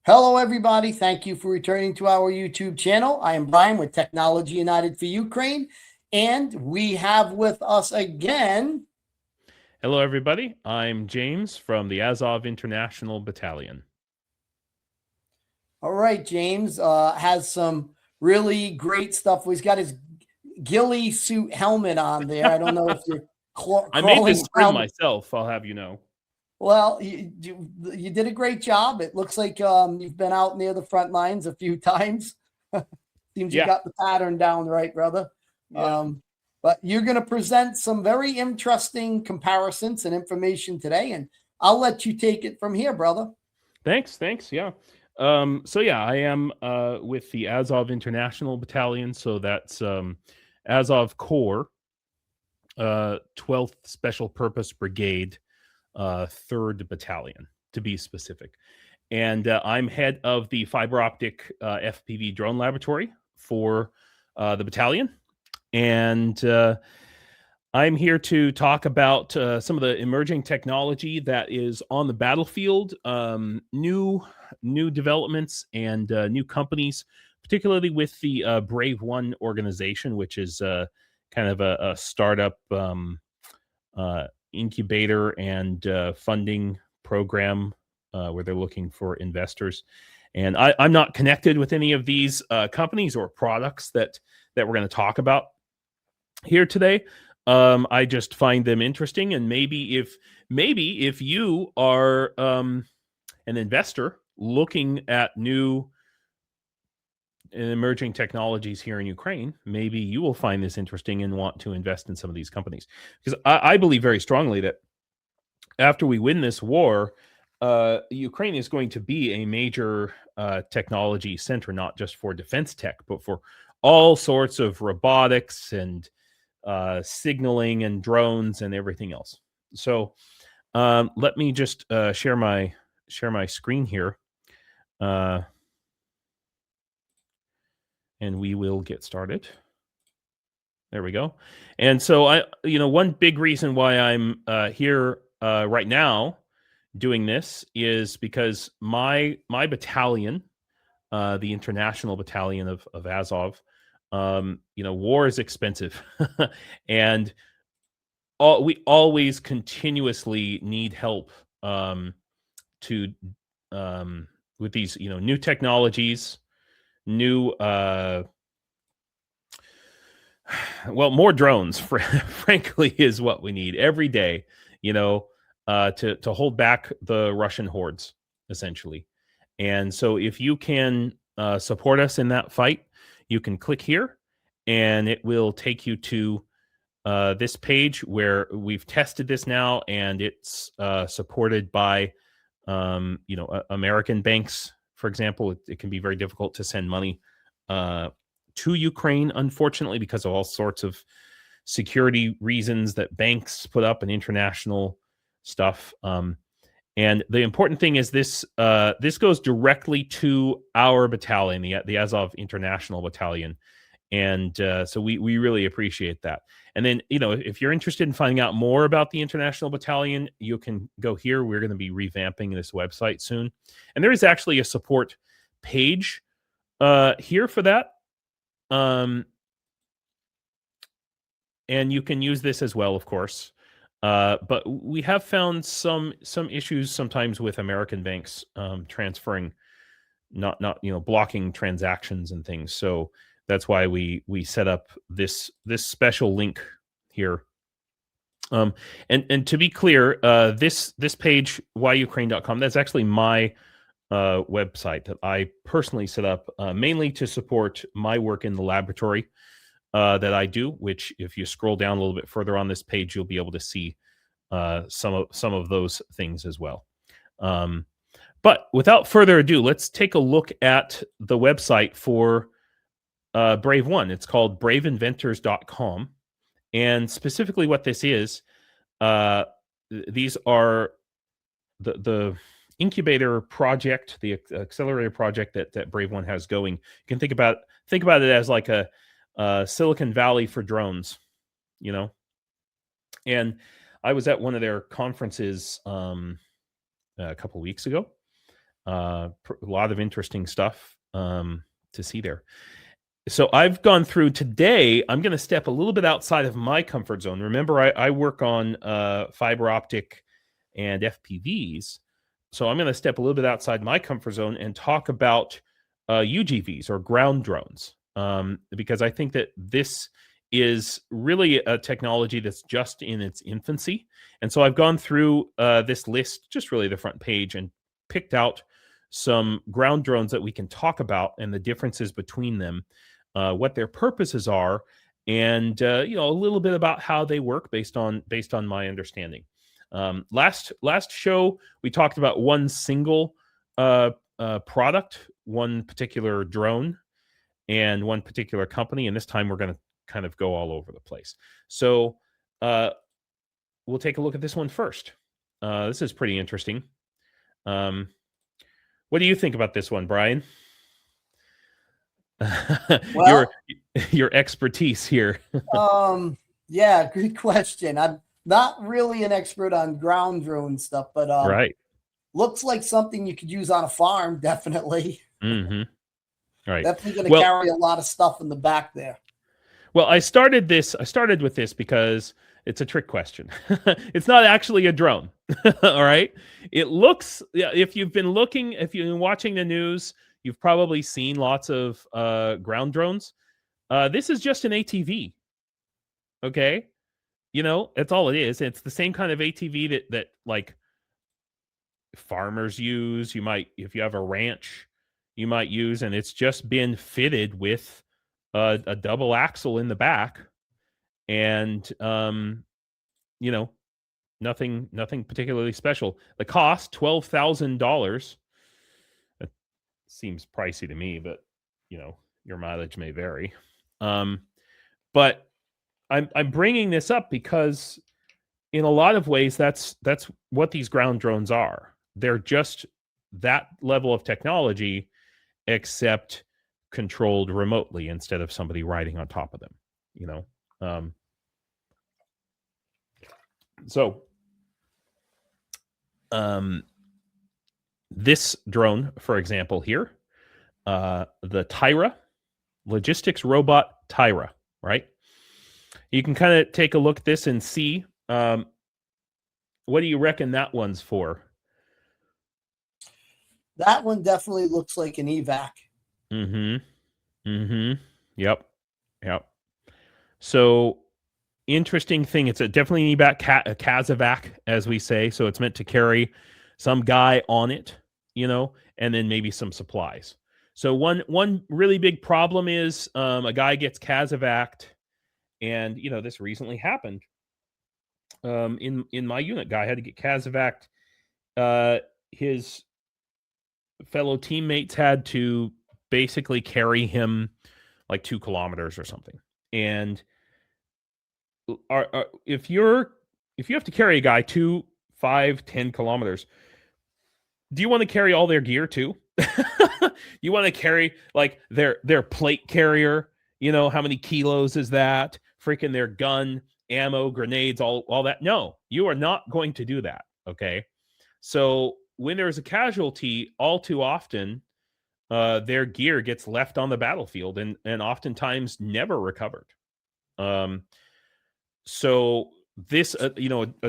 Hello, everybody. Thank you for returning to our YouTube channel. I am Brian with Technology United for Ukraine, and we have with us again. Hello, everybody. I'm James from the AZOV International Battalion. All right, James has some really great stuff. He's got his ghillie suit helmet on there. I don't know if you're I made this crawling scrim around. myself, I'll have you know. Well, you did a great job. It looks like you've been out near the front lines a few times. Seems you Yeah. got the pattern down right, brother. Yeah. But you're going to present some very interesting comparisons and information today, and I'll let you take it from here, brother. Thanks. Yeah. I am with the AZOV International Battalion. So that's AZOV Corps, 12th Special Purpose Brigade, 3rd Battalion, to be specific. And I'm head of the fiber optic FPV drone laboratory for the battalion. And I'm here to talk about some of the emerging technology that is on the battlefield, new developments and new companies, particularly with the Brave One organization, which is kind of a startup incubator and funding program where they're looking for investors. And I'm not connected with any of these companies or products that we're going to talk about here today. I just find them interesting, and maybe if you are an investor looking at new and emerging technologies here in Ukraine, maybe you will find this interesting and want to invest in some of these companies. Because I believe very strongly that after we win this war, Ukraine is going to be a major technology center, not just for defense tech, but for all sorts of robotics and signaling and drones and everything else. So let me just share my screen here, and we will get started. There we go. And so one big reason why I'm here right now doing this is because my battalion, the International Battalion of AZOV, war is expensive, and we always continuously need help to with these new technologies, new more drones. Frankly, is what we need every day. To hold back the Russian hordes, essentially. And so, if you can support us in that fight, you can click here, and it will take you to this page where we've tested this now, and it's supported by American banks, for example. It can be very difficult to send money to Ukraine, unfortunately, because of all sorts of security reasons that banks put up and international stuff. And the important thing is this goes directly to our battalion, the AZOV International Battalion. And so we really appreciate that. And then, if you're interested in finding out more about the International Battalion, you can go here. We're going to be revamping this website soon. And there is actually a support page here for that. And you can use this as well, of course. But we have found some issues sometimes with American banks transferring, not blocking transactions and things. So that's why we set up this special link here. And to be clear, this page, whyukraine.com, that's actually my website that I personally set up mainly to support my work in the laboratory that I do, which if you scroll down a little bit further on this page, you'll be able to see some of those things as well. But without further ado, let's take a look at the website for Brave One. It's called braveinventors.com. And specifically what this is, these are the incubator project, the accelerator project that Brave One has going. You can think about it as like a Silicon Valley for drones, And I was at one of their conferences a couple weeks ago, A lot of interesting stuff to see there. So I've gone through today. I'm going to step a little bit outside of my comfort zone. Remember, I work on fiber optic and FPVs. So I'm going to step a little bit outside my comfort zone and talk about UGVs or ground drones, because I think that this is really a technology that's just in its infancy. And so I've gone through this list, just really the front page, and picked out some ground drones that we can talk about and the differences between them, what their purposes are, and a little bit about how they work based on my understanding. Last show we talked about one single product, one particular drone, and one particular company, and this time we're going to kind of go all over the place. So we'll take a look at this one first. This is pretty interesting. What do you think about this one, Brian? Well, your expertise here. Yeah, good question. I'm not really an expert on ground drone stuff, but Right. looks like something you could use on a farm, definitely. Mm-hmm. Right. Definitely going to carry a lot of stuff in the back there. Well, I started with this because it's a trick question. It's not actually a drone. All right. It looks, if you've been watching the news, you've probably seen lots of ground drones. This is just an ATV. Okay. That's all it is. It's the same kind of ATV that like farmers use. You might, if you have a ranch, you might use, and it's just been fitted with a double axle in the back, and nothing particularly special. The cost $12,000. That seems pricey to me, but your mileage may vary. But I'm bringing this up because in a lot of ways that's what these ground drones are. They're just that level of technology, except controlled remotely instead of somebody riding on top of them. This drone, for example, here, the Tyra, logistics robot Tyra, right? You can kind of take a look at this and see, what do you reckon that one's for? That one definitely looks like an evac. Yep. So interesting thing. It's definitely an evac, a CASEVAC, as we say. So it's meant to carry some guy on it, and then maybe some supplies. So one really big problem is a guy gets CASEVAC'd, and this recently happened. In my unit, guy had to get CASEVAC'd. His fellow teammates had to basically carry him like 2 kilometers or something. And if you have to carry a guy 2, 5, 10 kilometers, do you want to carry all their gear too? You want to carry like their plate carrier? How many kilos is that? Freaking their gun, ammo, grenades, all that. No, you are not going to do that. Okay. So when there's a casualty, all too often, their gear gets left on the battlefield and oftentimes never recovered. So this, a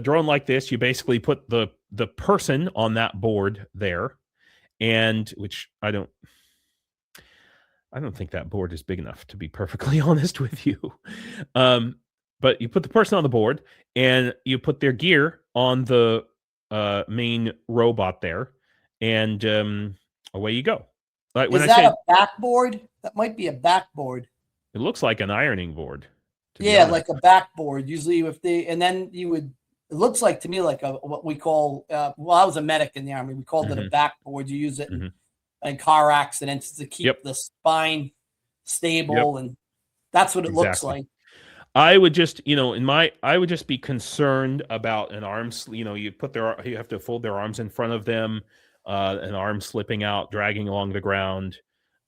drone like this, you basically put the person on that board there, and which I don't think that board is big enough, to be perfectly honest with you. But you put the person on the board and you put their gear on the main robot there, and away you go. Like, is that a backboard? That might be a backboard. It looks like an ironing board. Yeah, like a backboard. Usually, it looks like to me like what we call. Well, I was a medic in the Army. We called it a backboard. You use it in car accidents to keep the spine stable, and that's what it looks like. I would just, I would just be concerned about an arm. You have to fold their arms in front of them, an arm slipping out, dragging along the ground.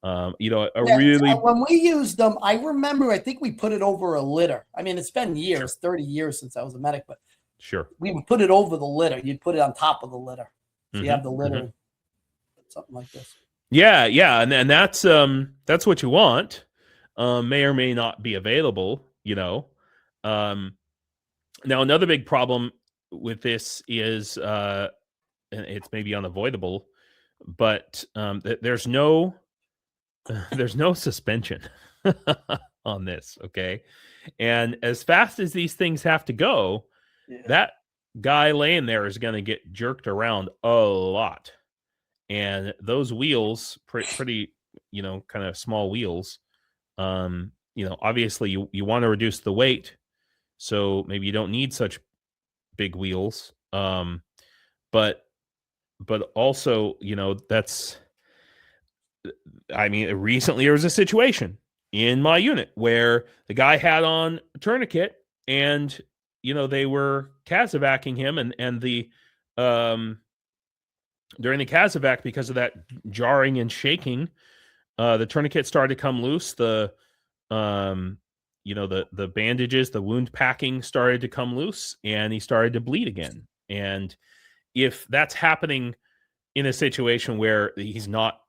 Really. When we used them, I remember. I think we put it over a litter. I mean, it's been years, 30 years since I was a medic, but sure, we would put it over the litter. You'd put it on top of the litter, so you have the litter. something like this. Yeah, and that's what you want. May or may not be available, Now another big problem with this is, and it's maybe unavoidable, but there's no suspension on this, okay? And as fast as these things have to go, that guy laying there is going to get jerked around a lot. And those wheels, pretty, kind of small wheels, obviously you want to reduce the weight, so maybe you don't need such big wheels. But also, that's, I mean, recently there was a situation in my unit where the guy had on a tourniquet, and they were casevacing him, and the during the casevac, because of that jarring and shaking, the tourniquet started to come loose. The bandages, the wound packing started to come loose, and he started to bleed again. And if that's happening in a situation where he's not,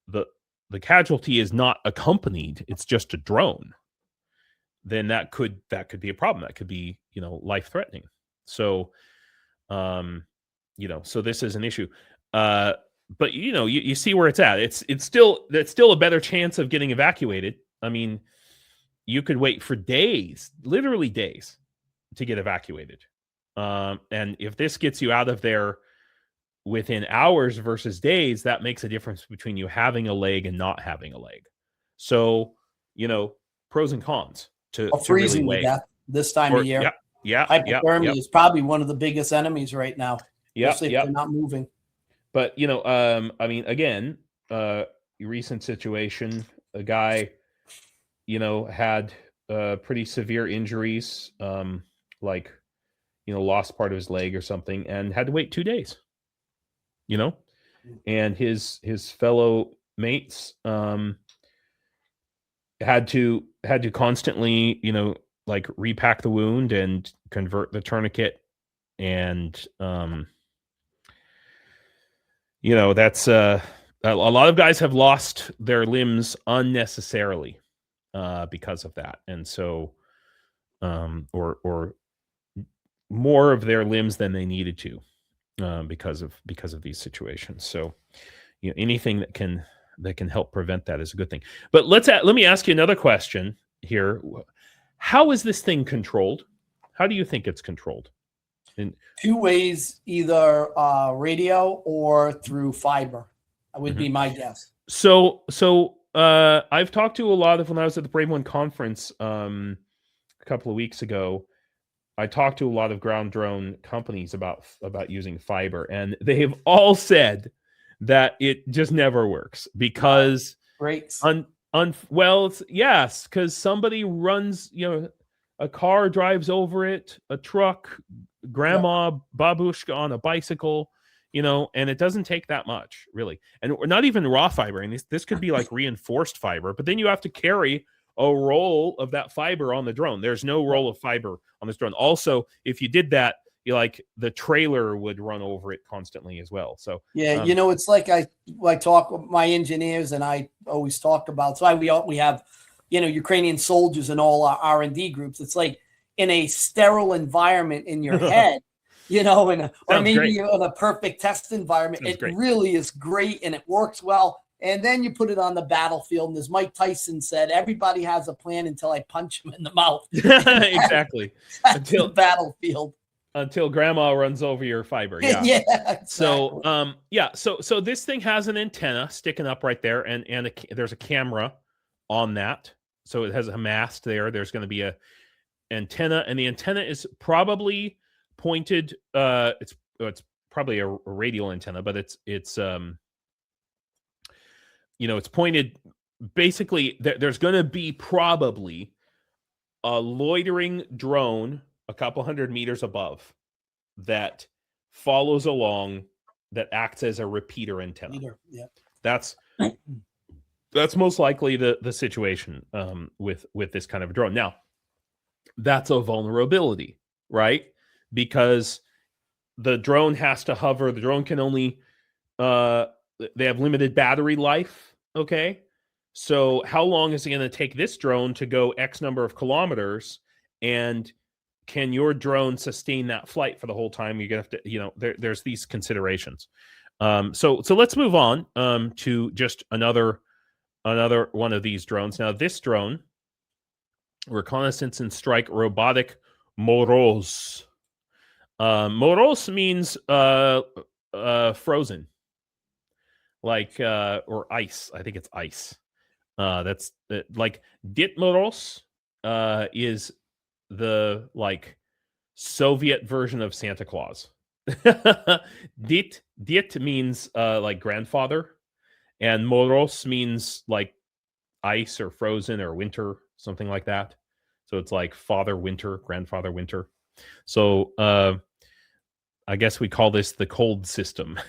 the casualty is not accompanied, it's just a drone, then that could be a problem. That could be, life threatening. So, so this is an issue. But you see where it's at. It's still a better chance of getting evacuated. I mean, you could wait for days, literally days, to get evacuated. And if this gets you out of there within hours versus days, that makes a difference between you having a leg and not having a leg. So, pros and cons to freezing really to death this time of year. Hypothermia is probably one of the biggest enemies right now. Especially if they're not moving. But I mean, again, recent situation, a guy, had pretty severe injuries, like, lost part of his leg or something, and had to wait 2 days. And his fellow mates had to constantly, like, repack the wound and convert the tourniquet, and that's a lot of guys have lost their limbs unnecessarily because of that. And so or more of their limbs than they needed to because of these situations. So anything that can help prevent that is a good thing. But let me ask you another question here. How is this thing controlled? How do you think it's controlled? In 2 ways, either radio or through fiber. That would be my guess. So I've talked to a lot of, when I was at the Brave One conference a couple of weeks ago, I talked to a lot of ground drone companies about using fiber, and they have all said that it just never works because breaks. Yes, because somebody runs, a car drives over it, a truck, grandma, babushka on a bicycle, and it doesn't take that much, really. And not even raw fiber. And this could be like reinforced fiber, but then you have to carry a roll of that fiber on the drone. There's no roll of fiber on this drone. Also, if you did that, the trailer would run over it constantly as well. So it's like I talk with my engineers, and I always talk about. So we have, Ukrainian soldiers in all our R&D groups. It's like in a sterile environment in your head, or maybe in a perfect test environment. Sounds great. Really is great, and it works well. And then you put it on the battlefield, and as Mike Tyson said, everybody has a plan until I punch him in the mouth. Exactly. Until the battlefield. Until grandma runs over your fiber. Yeah. Exactly. So this thing has an antenna sticking up right there, and there's a camera on that. So it has a mast there. There's going to be a antenna, and the antenna is probably pointed. It's probably a radial antenna, but it's it's pointed. Basically, there's going to be probably a loitering drone a couple hundred meters above that follows along, that acts as a repeater antenna. That's most likely the situation with this kind of drone. Now, that's a vulnerability, right? Because the drone has to hover. The drone can only they have limited battery life. Okay. So how long is it going to take this drone to go X number of kilometers? And can your drone sustain that flight for the whole time? You're going to have to, there's these considerations. So let's move on to just another one of these drones. Now, this drone, reconnaissance and strike robotic Moroz. Moroz means frozen, like or ice. I think it's ice. That's like Dit Moroz is the like Soviet version of Santa Claus. Dit means like grandfather, and Moroz means like ice or frozen or winter, something like that. So it's like father winter, grandfather winter. So I guess we call this the cold system.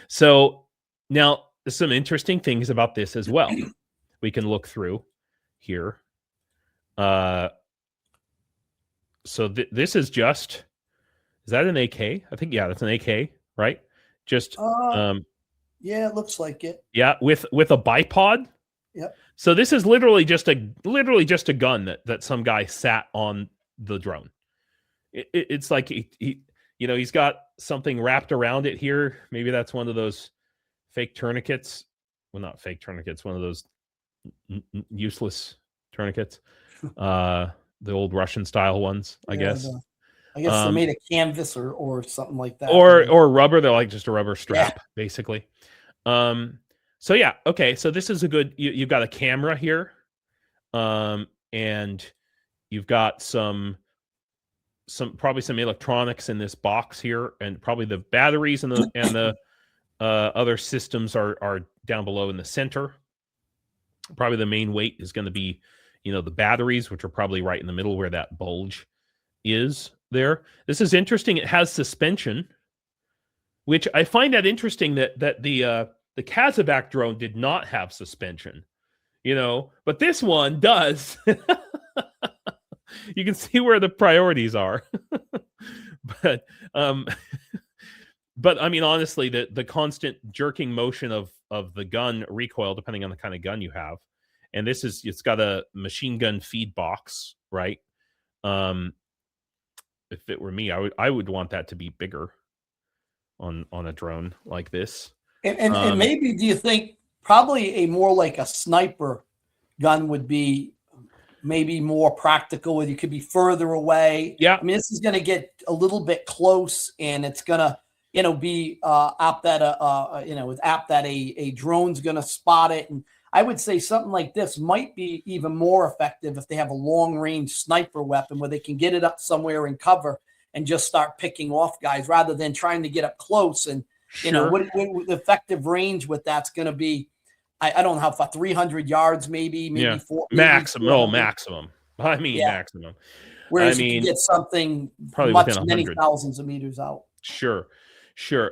So now there's some interesting things about this as well. We can look through here. So this is just, is that an AK? I think, yeah, that's an AK, right? Just yeah, it looks like it. Yeah, with a bipod. Yep. So this is literally just a gun that some guy sat on the drone. It's like he's got something wrapped around it here. Maybe that's one of those fake tourniquets. Well, not fake tourniquets. One of those useless tourniquets. The old Russian style ones, I guess. I guess they're made of canvas or something like that. Or rubber. They're like just a rubber strap, basically. So yeah, okay. So this is a good. You've got a camera here, and you've got probably some electronics in this box here, and probably the batteries and the other systems are down below in the center. Probably the main weight is going to be, the batteries, which are probably right in the middle where that bulge is there. This is interesting. It has suspension, which I find that interesting that the Kazabak drone did not have suspension, but this one does. You can see where the priorities are. But I mean, honestly, the constant jerking motion of the gun recoil, depending on the kind of gun you have. And it's got a machine gun feed box, right? If it were me, I would want that to be bigger on a drone like this. And maybe, do you think probably a more like a sniper gun would be maybe more practical, where you could be further away? Yeah. I mean, this is going to get a little bit close, and it's going to, be apt that a drone's going to spot it. And I would say something like this might be even more effective if they have a long range sniper weapon where they can get it up somewhere in cover and just start picking off guys, rather than trying to get up close. And Sure. what the effective range with that's going to be. I don't know how far, 300 yards, maybe Yeah. 400. Maximum. I mean, maximum. Whereas you can get something probably much, within many 100. thousands of meters out. Sure.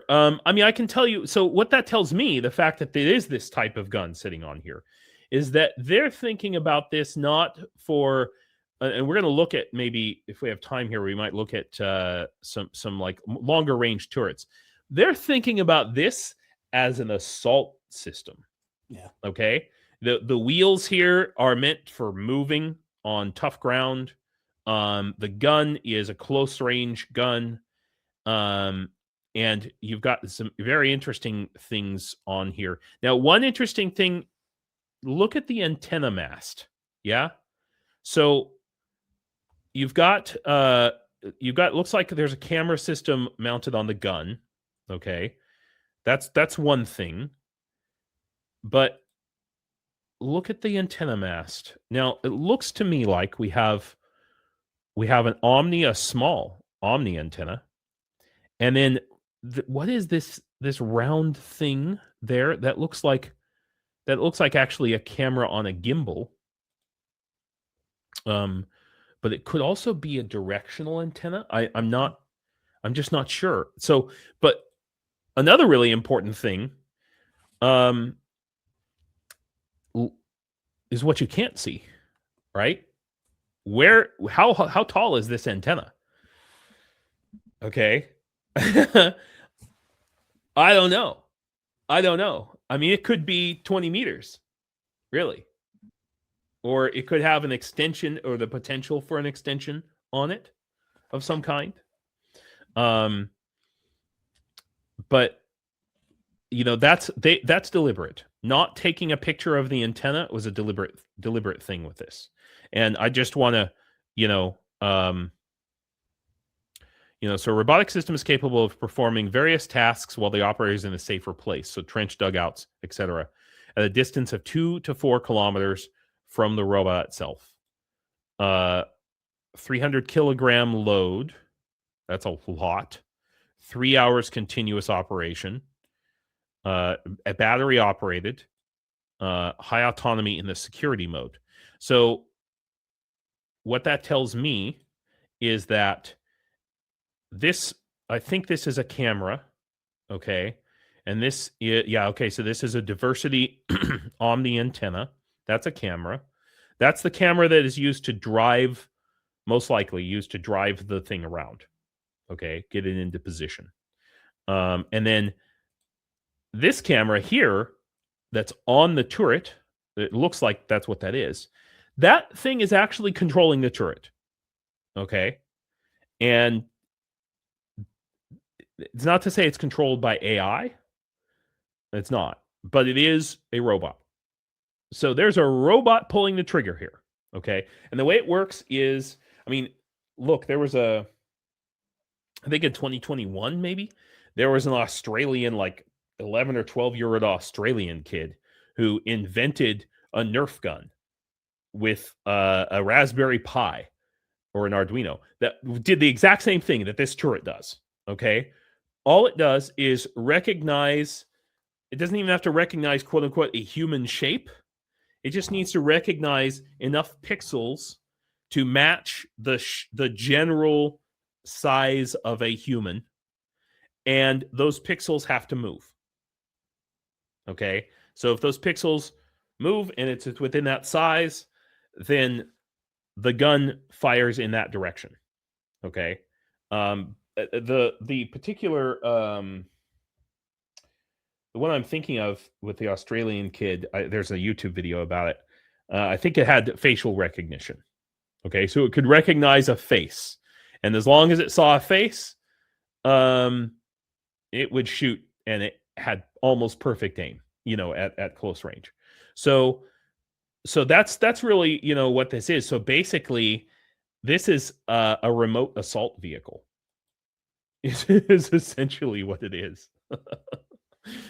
I mean, I can tell you. So what that tells me, the fact that there is this type of gun sitting on here, is that they're thinking about this not for, and we're going to look at, maybe if we have time here, we might look at some like longer range turrets. They're thinking about this as an assault system. Yeah. Okay. The wheels here are meant for moving on tough ground. The gun is a close range gun. And you've got some very interesting things on here. Now, one interesting thing, look at the antenna mast. Yeah. So you've got looks like there's a camera system mounted on the gun. Okay. That's one thing. But look at the antenna mast. Now, it looks to me like we have a small Omni antenna. And then what is this round thing there that looks like actually a camera on a gimbal? But it could also be a directional antenna. I'm just not sure. So, but another really important thing is what you can't see, right? How tall is this antenna? Okay. I don't know. I don't know. I mean, it could be 20 meters, really. Or it could have an extension or the potential for an extension on it of some kind. But that's deliberate. Not taking a picture of the antenna was a deliberate thing with this. And I just want to, so a robotic system is capable of performing various tasks while the operator is in a safer place. So trench dugouts, etc., at a distance of 2 to 4 kilometers from the robot itself. 300 kilogram load. That's a lot. 3 hours continuous operation. A battery operated. High autonomy in the security mode. So what that tells me is that I think this is a camera. Okay. And this is, okay. So this is a diversity omni antenna. That's a camera. That's the camera that is used to drive, most likely used to drive the thing around. Okay. Get it into position. And then this camera here that's on the turret, it looks like that's what that is. That thing is actually controlling the turret. Okay. And it's not to say it's controlled by AI. It's not. But it is a robot. So there's a robot pulling the trigger here. Okay. And the way it works is, look, there was I think in 2021, maybe, there was an Australian, 11 or 12-year-old Australian kid who invented a Nerf gun with a Raspberry Pi or an Arduino that did the exact same thing that this turret does. Okay. All it does is recognize, it doesn't even have to recognize, quote unquote, a human shape. It just needs to recognize enough pixels to match the general size of a human. And those pixels have to move. Okay. So if those pixels move and it's within that size, then the gun fires in that direction. Okay. The particular the one I'm thinking of with the Australian kid, there's a YouTube video about it. I think it had facial recognition. Okay, so it could recognize a face, and as long as it saw a face, it would shoot, and it had almost perfect aim, at close range. So that's really what this is. So basically, this is a remote assault vehicle. Is essentially what it is.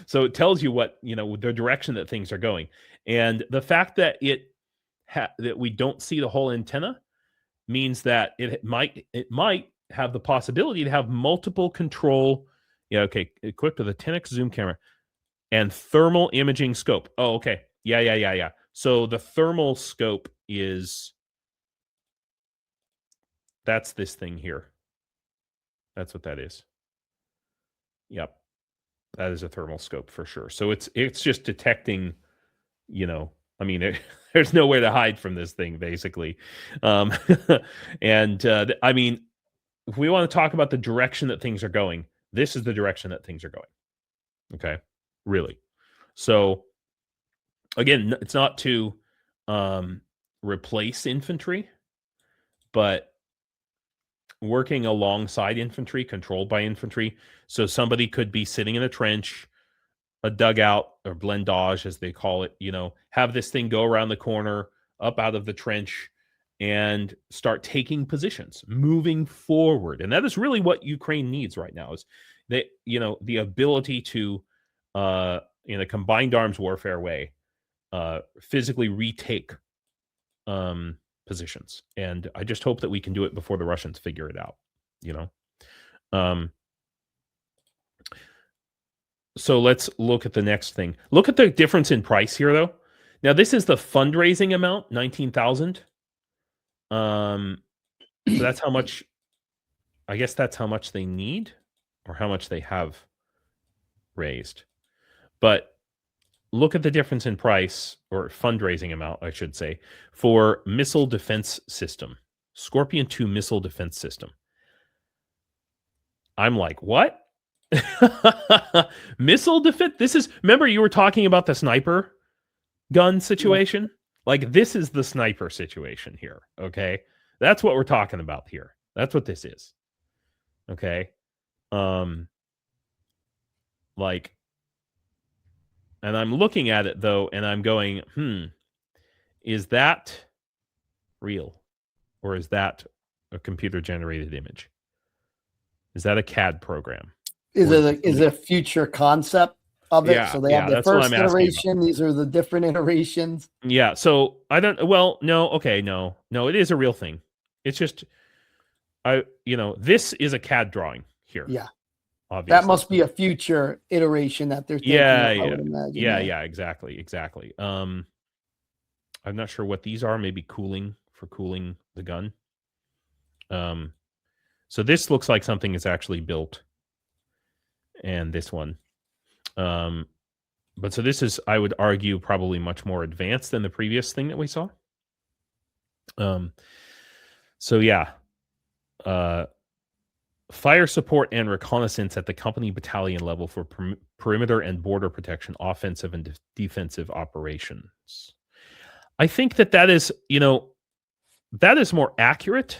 So it tells you what, the direction that things are going. And the fact that that we don't see the whole antenna means that it might have the possibility to have multiple control. Yeah, okay. Equipped with a 10x zoom camera and thermal imaging scope. Oh, okay. Yeah. So the thermal scope that's this thing here. That's what that is. Yep. That is a thermal scope for sure. So it's just detecting, there's nowhere to hide from this thing, basically. And if we want to talk about the direction that things are going, this is the direction that things are going. Okay. Really. So again, it's not to replace infantry, but working alongside infantry, controlled by infantry. So somebody could be sitting in a trench, a dugout, or blindage, as they call it, have this thing go around the corner, up out of the trench, and start taking positions, moving forward. And that is really what Ukraine needs right now, is that, the ability to, in a combined arms warfare way, physically retake positions. And I just hope that we can do it before the Russians figure it out, So let's look at the next thing. Look at the difference in price here, though. Now, this is the fundraising amount, 19,000. So that's how much, I guess that's how much they need, or how much they have raised. But look at the difference in price, or fundraising amount, I should say, for missile defense system, Scorpion 2 missile defense system. I'm like, what? Missile defense. This is, remember you were talking about the sniper gun situation? Like, this is the sniper situation here. Okay. That's what we're talking about here. That's what this is. Okay. Like, and I'm looking at it though, and I'm going, is that real? Or is that a computer generated image? Is that a CAD program? Is it a future concept of it? Yeah, So they have the that's what first I'm asking iteration. These are the different iterations. Yeah, so I don't, well, no, okay, no, it is a real thing. It's just, this is a CAD drawing here. Yeah. Obviously. That must be a future iteration that they're thinking of, I would imagine. Yeah, exactly. I'm not sure what these are, maybe cooling the gun. So this looks like something is actually built. And this one. But so this is, I would argue, probably much more advanced than the previous thing that we saw. So yeah. Fire support and reconnaissance at the company battalion level for perimeter and border protection, offensive and defensive operations. I think that is, that is more accurate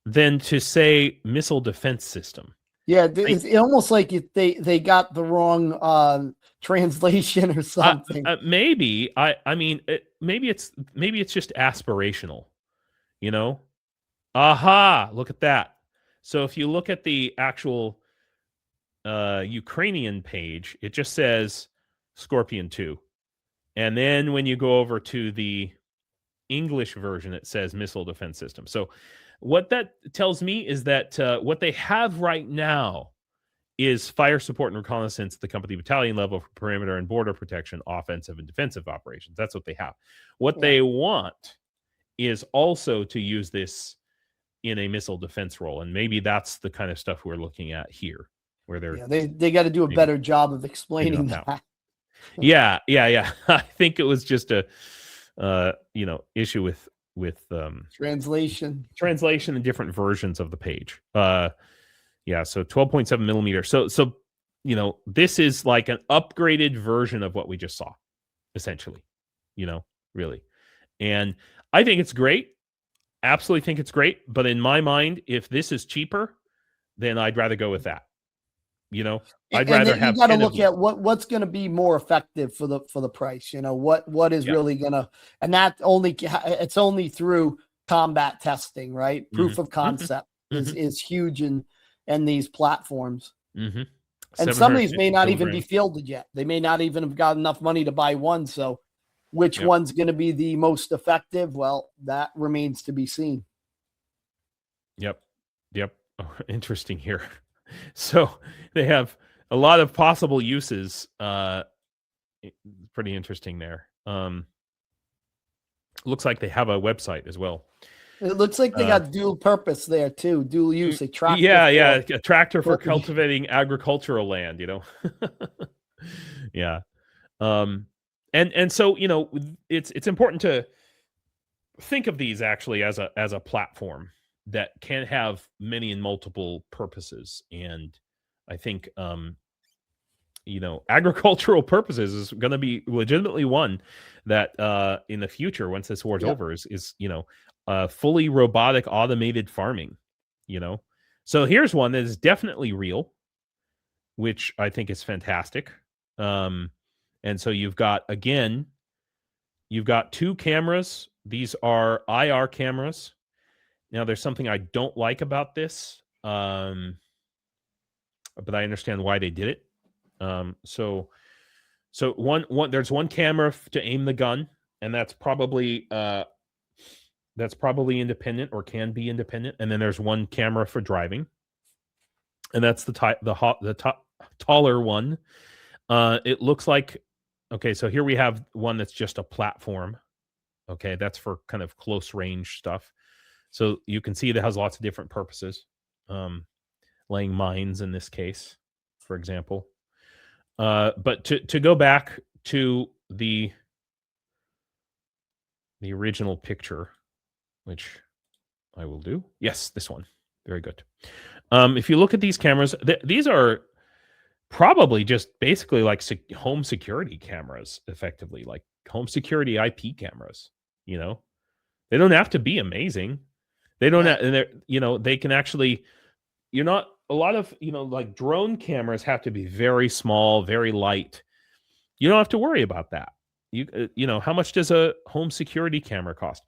than to say missile defense system. Yeah, it's almost like they got the wrong translation or something. Maybe maybe it's just aspirational, Aha! Look at that. So if you look at the actual Ukrainian page, it just says Scorpion 2. And then when you go over to the English version, it says missile defense system. So what that tells me is that what they have right now is fire support and reconnaissance at the company battalion level for perimeter and border protection, offensive and defensive operations. That's what they have. What they want is also to use this in a missile defense role, and maybe that's the kind of stuff we're looking at here, where they got to do a better job of explaining that. Yeah. I think it was just a issue with translation and different versions of the page. So 12.7 millimeter. So this is like an upgraded version of what we just saw, essentially. Really, and I think it's great. Absolutely think it's great, but in my mind, if this is cheaper, then I'd rather go with that. I'd rather have. You got to look at what's going to be more effective for the price. What is really going to, and that it's only through combat testing, right? Proof of concept is huge in these platforms. And some of these may not even be fielded yet. They may not even have got enough money to buy one. So which one's going to be the most effective? Well, that remains to be seen. Yep. Oh, interesting here. So they have a lot of possible uses. Pretty interesting there. Looks like they have a website as well. It looks like they got dual purpose there too. Dual use. A tractor. A tractor for cultivating agricultural land. Yeah. And so it's important to think of these actually as a platform that can have many and multiple purposes. And I think agricultural purposes is going to be legitimately one that in the future, once this war's over, is fully robotic automated farming. So here's one that is definitely real, which I think is fantastic. And so you've got two cameras. These are IR cameras. Now, there's something I don't like about this, but I understand why they did it. So there's one camera to aim the gun, and that's probably independent or can be independent. And then there's one camera for driving, and that's the taller one. It looks like, okay, so here we have one that's just a platform. Okay, that's for kind of close range stuff. So you can see that has lots of different purposes. Laying mines in this case, for example. But to go back to the original picture, which I will do. Yes, this one. Very good. If you look at these cameras, these are probably just basically like home security cameras, effectively, like home security IP cameras. You know, they don't have to be amazing. They don't, Yeah. and they're, you know, they can actually. You're not a lot of, you know, like drone cameras have to be very small, very light. You don't have to worry about that. You know, how much does a home security camera cost?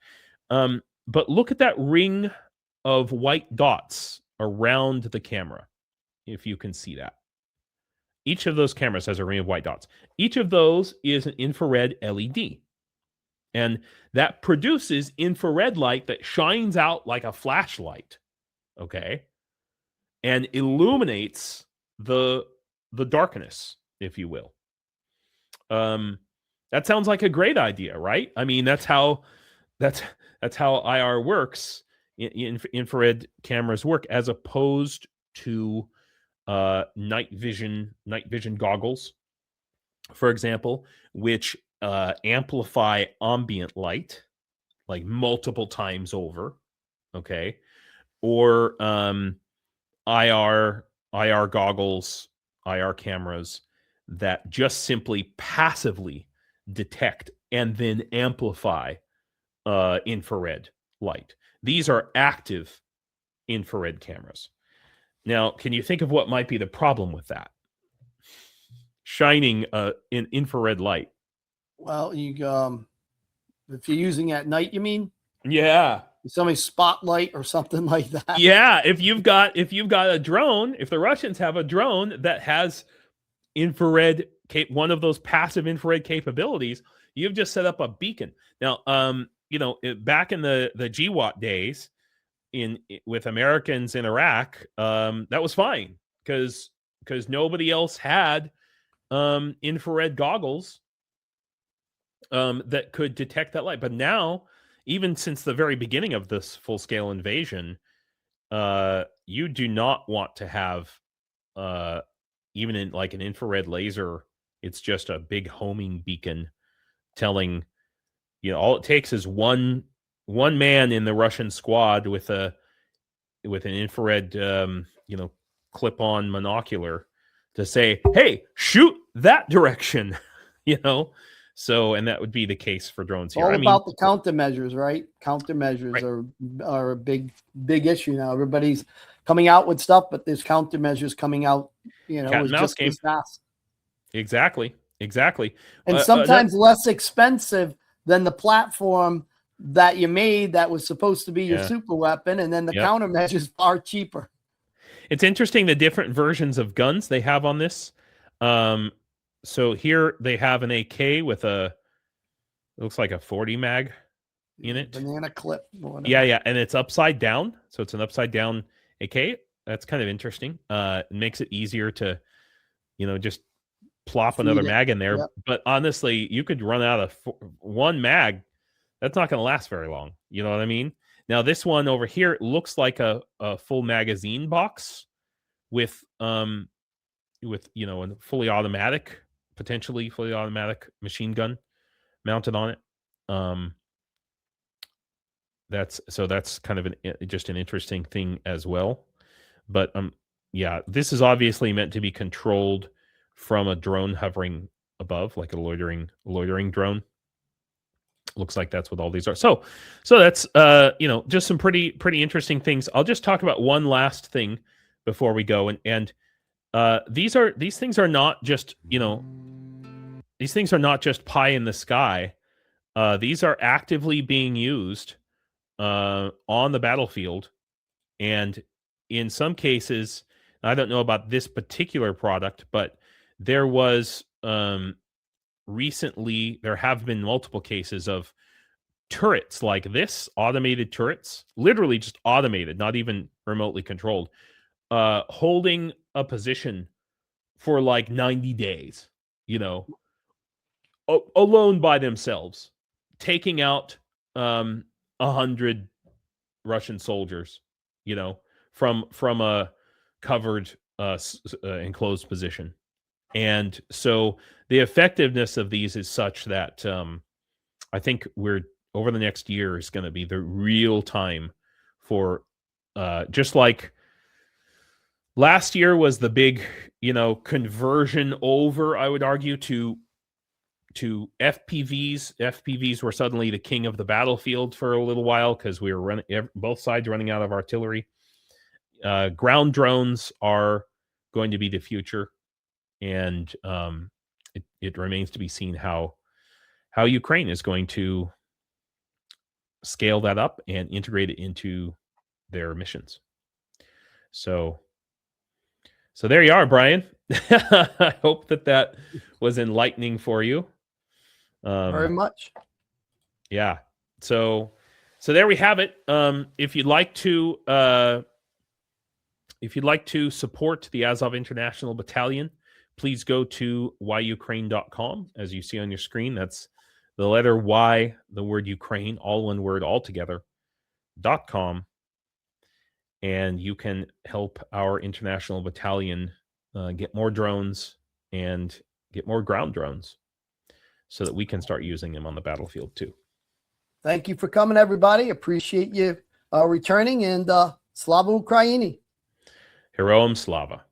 But look at that ring of white dots around the camera, if you can see that. Each of those cameras has a ring of white dots. Each of those is an infrared LED. And that produces infrared light that shines out like a flashlight. Okay. And illuminates the darkness, if you will. That sounds like a great idea, right? I mean, that's how IR works. Infrared cameras work, as opposed to night vision goggles, for example, which amplify ambient light like multiple times over. Okay, or IR goggles, IR cameras that just simply passively detect and then amplify infrared light. These are active infrared cameras. Now, can you think of what might be the problem with that? Shining in infrared light. Well, if you're using at night, you mean? Yeah. Somebody spotlight or something like that. Yeah, if you've got a drone, if the Russians have a drone that has infrared, one of those passive infrared capabilities, you've just set up a beacon. Now, you know, back in the GWAT days, with Americans in Iraq, that was fine because nobody else had infrared goggles that could detect that light. But now, even since the very beginning of this full-scale invasion, you do not want to have even in like an infrared laser. It's just a big homing beacon telling, you know, all it takes is one man in the Russian squad with an infrared you know, clip-on monocular to say, hey, shoot that direction. You know. So, and that would be the case for drones here. All about the countermeasures, right? Countermeasures are a big issue now. Everybody's coming out with stuff, but there's countermeasures coming out, you know, it's just as fast. Exactly. And sometimes less expensive than the platform that you made that was supposed to be your super weapon, and then the countermeasures are cheaper. It's interesting the different versions of guns they have on this. So here they have an AK with it looks like a 40 mag in it. Banana clip. Yeah. And it's upside down. So it's an upside down AK. That's kind of interesting. It makes it easier to, you know, just plop another mag in there. Yep. But honestly, you could run out of one mag. That's not going to last very long. You know what I mean? Now this one over here, it looks like a full magazine box with, you know, a potentially fully automatic machine gun mounted on it. That's kind of just an interesting thing as well. But yeah, this is obviously meant to be controlled from a drone hovering above, like a loitering drone. Looks like that's what all these are. So that's you know, just some pretty interesting things. I'll just talk about one last thing before we go, and these things are not just, you know, these things are not just pie in the sky. These are actively being used on the battlefield, and in some cases, I don't know about this particular product, but there was recently, there have been multiple cases of turrets like this, automated turrets, literally just automated, not even remotely controlled, holding a position for like 90 days, you know, alone by themselves, taking out 100 Russian soldiers, you know, from a covered enclosed position. And so the effectiveness of these is such that I think we're over the next year is going to be the real time for just like last year was the big, conversion over, I would argue, to FPVs. FPVs were suddenly the king of the battlefield for a little while because we were both sides running out of artillery. Ground drones are going to be the future, and it remains to be seen how Ukraine is going to scale that up and integrate it into their missions. So there you are, Brian. I hope that was enlightening for you. Very much. Yeah. So there we have it. If you'd like to support the Azov International Battalion, please go to whyukraine.com. As you see on your screen, that's the letter Y, the word Ukraine, all one word altogether, .com. And you can help our international battalion get more drones and get more ground drones so that we can start using them on the battlefield too. Thank you for coming, everybody. Appreciate you returning, and Slava Ukraini. Heroam Slava.